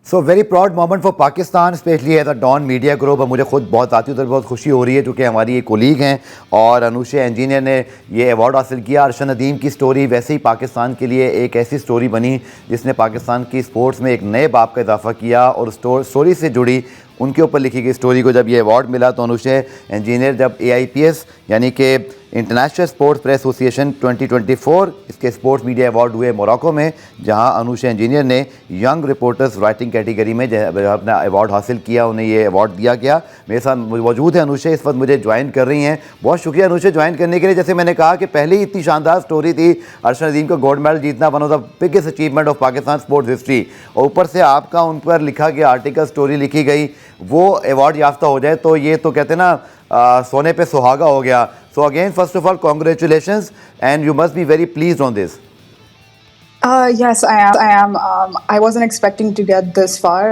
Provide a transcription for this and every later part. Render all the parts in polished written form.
So very proud moment for Pakistan, specially as a Dawn media group. और मुझे खुद बहुत आती उधर बहुत खुशी हो रही है क्योंकि हमारी एक कोलीग हैं और अनुशा इंजीनियर ने ये अवार्ड हासिल किया। अरशद नदीम की स्टोरी वैसे ही पाकिस्तान के लिए एक ऐसी स्टोरी बनी जिसने पाकिस्तान की स्पोर्ट्स में एक नए बाब का इजाफा किया। और स्टोरी से जुड़ी उनके ऊपर लिखी गई स्टोरी को जब ये अवार्ड मिला तो अनुशा इंजीनियर जब AIPS यानी कि इंटरनेशनल स्पोर्ट्स प्रेस एसोसिएशन 2024 इसके स्पोर्ट्स मीडिया अवार्ड हुए मोरक्को में, जहां अनुशा इंजीनियर ने यंग रिपोर्टर्स राइटिंग कैटेगरी में अपना अवार्ड हासिल किया, उन्हें ये अवार्ड दिया गया। मेरे साथ मौजूद है अनुशा, इस वक्त मुझे ज्वाइन कर रही हैं। बहुत शुक्रिया अनुशा ज्वाइन करने के लिए। जैसे मैंने कहा कि पहले ही इतनी शानदार स्टोरी थी, अरशद नदीम को गोल्ड मेडल जीतना one of the biggest achievement of Pakistan sports history, और ऊपर से आपका उन पर लिखा गया आर्टिकल, स्टोरी लिखी गई, वो अवार्ड याफ्ता हो जाए तो ये तो कहते हैं ना सोने पे सुहागा हो गया। So again first of all congratulations and you must be very pleased on this. Yes, I am. I wasn't expecting to get this far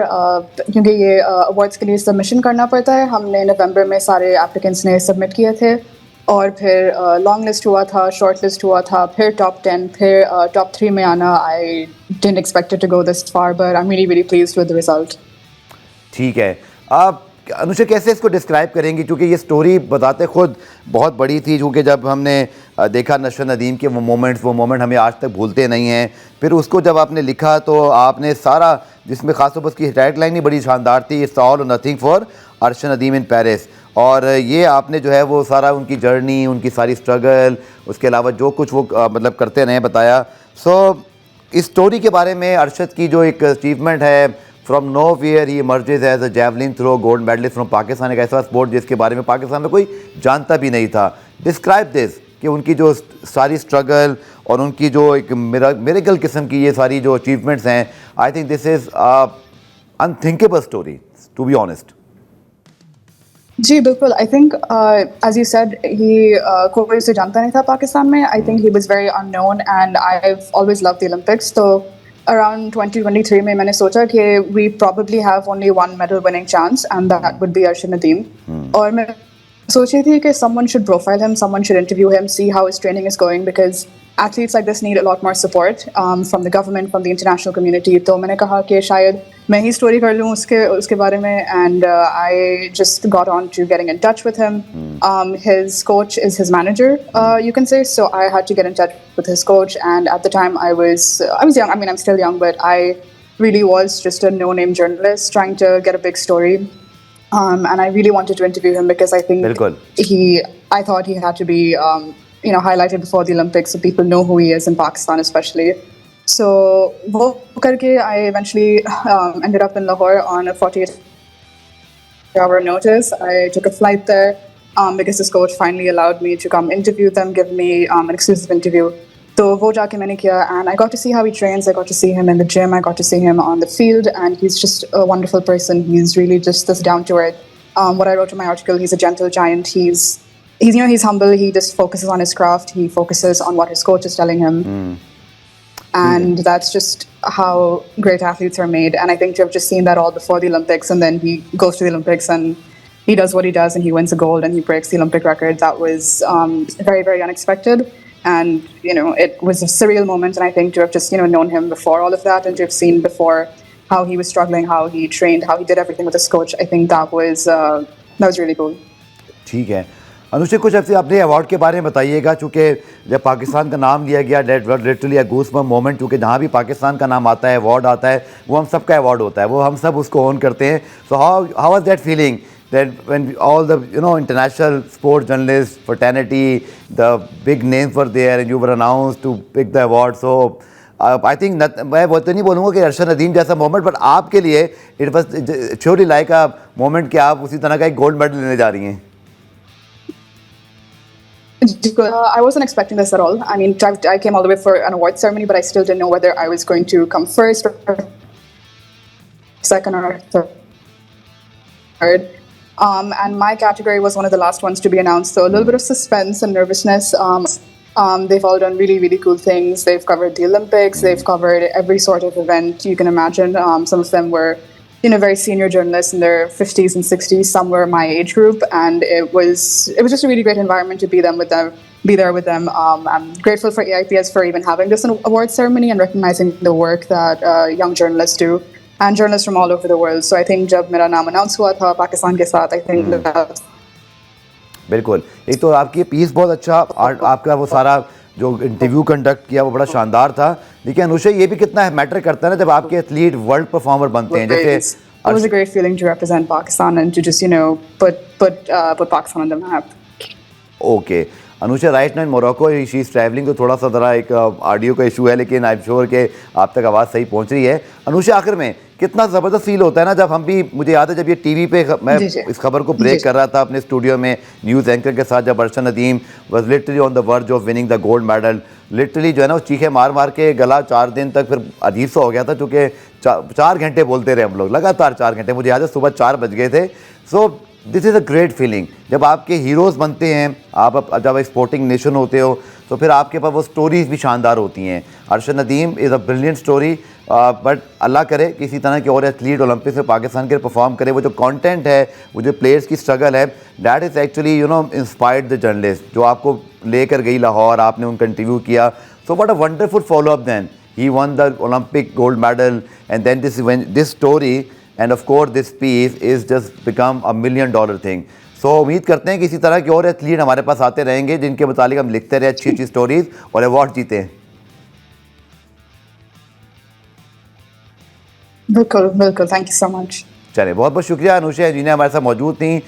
क्योंकि ये awards के लिए सबमिशन करना पड़ता है। हमने नवंबर में सारे एप्लीकेंट्स ने सबमिट किए थे और फिर लॉन्ग लिस्ट हुआ था, शॉर्ट लिस्ट हुआ था, फिर टॉप 10, फिर टॉप 3 में आना। I didn't expect it to go this far but I am really really pleased with the result. ठीक है, आप अनुशा कैसे इसको डिस्क्राइब करेंगी, क्योंकि ये स्टोरी बताते खुद बहुत बड़ी थी, क्योंकि जब हमने देखा अरशद नदीम के वो मोमेंट हमें आज तक भूलते नहीं हैं। फिर उसको जब आपने लिखा तो आपने सारा, जिसमें खासतौर पर उसकी टैगलाइन ही बड़ी शानदार थी, इट्स ऑल और nothing for Arshad Nadeem in Paris. और ये आपने जो है वो सारा उनकी जर्नी, उनकी सारी स्ट्रगल, उसके अलावा जो कुछ वो मतलब करते रहे बताया। सो इस स्टोरी के बारे में, अरशद की जो एक अचीवमेंट है, from no where he emerges as a javelin throw gold medallist from Pakistan, एक ऐसा स्पोर्ट जिसके बारे में पाकिस्तान में कोई जानता भी नहीं था। डिस्क्राइब दिस कि उनकी जो सारी स्ट्रगल और उनकी जो एक मिरेकल किस्म की ये सारी जो अचीवमेंट्स हैं, I think this is unthinkable story to be honest. जी बिल्कुल। I think as you said ही कोई उसे जानता नहीं था पाकिस्तान में। I think he was very unknown and I have always loved the Olympics. तो अराउंड 2023 में मैंने सोचा कि we probably have only one medal winning chance and that would be Arshad Nadeem. और मैं सोच रही थी कि someone should profile him, someone should interview him, see how his training is going, because athletes like this need a lot more support from the government, from the international community. तो मैंने कहा कि शायद मैं ही स्टोरी कर लूँ उसके बारे में, and I just got on to getting in touch with him. His coach is his manager, you can say. So I had to get in touch with his coach, and at the time I was young. I mean, I'm still young, but I really was just a no-name journalist trying to get a big story. And I really wanted to interview him because I think I thought he had to be, highlighted before the Olympics so people know who he is in Pakistan especially. So, wo karke, I eventually ended up in Lahore on a 48-hour notice. I took a flight there because his coach finally allowed me to come interview them, give me an exclusive interview. So wo jaake maine kiya, and I got to see how he trains. I got to see him in the gym. I got to see him on the field, and he's just a wonderful person. He's really just this down to earth. What I wrote in my article, he's a gentle giant. He's humble. He just focuses on his craft. He focuses on what his coach is telling him, and that's just how great athletes are made. And I think you've just seen that all before the Olympics, and then he goes to the Olympics and he does what he does, and he wins a gold and he breaks the Olympic record. That was very, very unexpected. And, it was a surreal moment. And I think to have just, known him before all of that and to have seen before how he was struggling, how he trained, how he did everything with his coach, I think that was really cool. ठीक है अनुशा, कुछ अपने award के बारे में बताइएगा, चूँकि जब पाकिस्तान का नाम लिया गया, लिटरली अ गूज़बम्प मोमेंट, क्योंकि जहाँ भी पाकिस्तान का नाम आता है, अवार्ड आता है, वो हम सब का अवार्ड होता है, वो हम सब उसको ऑन करते हैं। So how was that feeling that when all the international sports journalists fraternity, the big names were there and you were announced to pick the award? So I think मैं वो तो नहीं बोलूँगा कि अरशद नदीम जैसा मोमेंट, बट आपके लिए it was surely like a moment कि आप उसी तरह का एक गोल्ड मेडल लेने जा रही हैं। I wasn't expecting this at all. I mean, I came all the way for an award ceremony, but I still didn't know whether I was going to come first or second or third. And my category was one of the last ones to be announced, so a little bit of suspense and nervousness. They've all done really, really cool things. They've covered the Olympics. They've covered every sort of event you can imagine. Some of them were, very senior journalists in their 50s and 60s. Some were my age group, and it was just a really great environment to be there with them. I'm grateful for AIPS for even having this award ceremony and recognizing the work that young journalists do. and journalists from all over the world. So I think जब मेरा नाम announce हुआ था पाकिस्तान के साथ, I think that बिल्कुल, एक तो आपकी पीस बहुत अच्छा, आपका वो सारा जो इंटरव्यू कंडक्ट किया वो बड़ा शानदार था। देखिए अनुषा, ये भी कितना मैटर करता है ना जब आपके एथलीट वर्ल्ड परफॉर्मर बनते हैं, जैसे it was a great feeling to represent Pakistan and to just put Pakistan on the map. Okay Anusha, right now in Morocco, she is travelling, तो थोड़ा सा ज़रा एक ऑडियो का इशू है, लेकिन आई एम श्योर कि आप तक आवाज़ सही पहुंच रही है। अनुषा, आखिर में कितना ज़बरदस्त फील होता है ना जब हम भी, मुझे याद है जब ये टीवी पे मैं जी, जी। इस खबर को ब्रेक कर रहा था अपने स्टूडियो में न्यूज़ एंकर के साथ, जब Arshad Nadeem was literally on the verge of winning the gold medal, literally जो है ना वो चीखे मार मार के गला 4 दिन तक फिर अजीब सा हो गया था, क्योंकि 4 घंटे बोलते रहे हम लोग, लगातार 4 घंटे, मुझे याद है सुबह 4 बज गए थे। So this is a great feeling जब आपके हीरोज़ बनते हैं, आप जब एक स्पोर्टिंग नेशन होते हो, तो फिर आपके पास वो स्टोरीज़ भी शानदार होती हैं। Arshad Nadeem is a brilliant story, but अल्लाह करे किसी तरह के और एथलीट ओलंपिक्स में पाकिस्तान के लिए परफॉर्म करे। वो जो कंटेंट है, वो जो प्लेयर्स की स्ट्रगल है, that is actually inspired the journalist जो आपको लेकर गई लाहौर, आपने उनका इंटरव्यू किया। So what a wonderful follow up then, he won the Olympic gold medal, and then this story and of course this piece is just become $1 million thing. So उम्मीद करते हैं कि इसी तरह के और एथलीट हमारे पास आते रहेंगे जिनके मुतालिक हम लिखते रहे अच्छी अच्छी स्टोरीज और अवार्ड जीते हैं। बिल्कुल बिल्कुल, थैंक यू सो मच। चलिए, बहुत बहुत शुक्रिया अनुषा, जिन्हें हमारे साथ मौजूद थी।